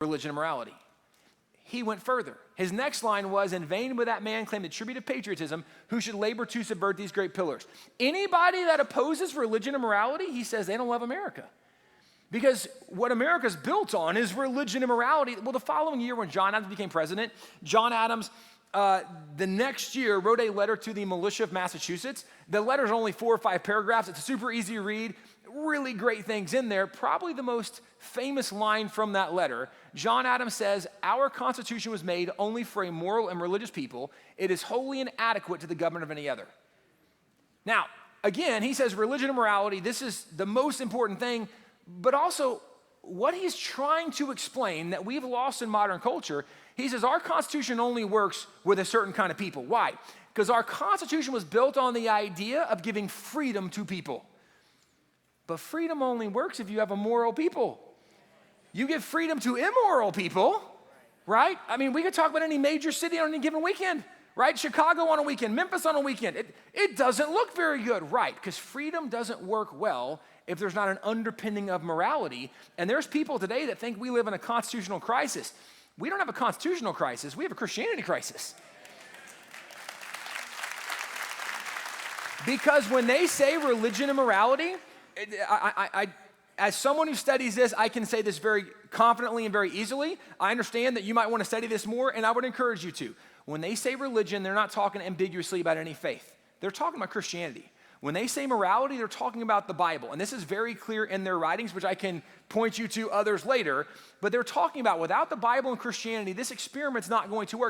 religion and morality. He went further. His next line was, in vain would that man claim the tribute of patriotism who should labor to subvert these great pillars. Anybody that opposes religion and morality, he says they don't love America. Because what America's built on is religion and morality. Well, the following year when John Adams became president, John Adams, the next year, wrote a letter to the militia of Massachusetts. The letter's only 4 or 5 paragraphs. It's super easy to read. Really great things in there. Probably the most famous line from that letter. John Adams says, our Constitution was made only for a moral and religious people. It is wholly inadequate to the government of any other. Now, again, he says religion and morality, this is the most important thing, but also what he's trying to explain that we've lost in modern culture, he says our Constitution only works with a certain kind of people. Why? Because our Constitution was built on the idea of giving freedom to people. But freedom only works if you have a moral people. You give freedom to immoral people, right? I mean, we could talk about any major city on any given weekend, right? Chicago on a weekend, Memphis on a weekend. It doesn't look very good, right? Because freedom doesn't work well if there's not an underpinning of morality. And there's people today that think we live in a constitutional crisis. We don't have a constitutional crisis. We have a Christianity crisis. Because when they say religion and morality, as someone who studies this, I can say this very confidently and very easily. I understand that you might want to study this more, and I would encourage you to. When they say religion, they're not talking ambiguously about any faith. They're talking about Christianity. When they say morality, they're talking about the Bible. And this is very clear in their writings, which I can point you to others later. But they're talking about without the Bible and Christianity, this experiment's not going to work.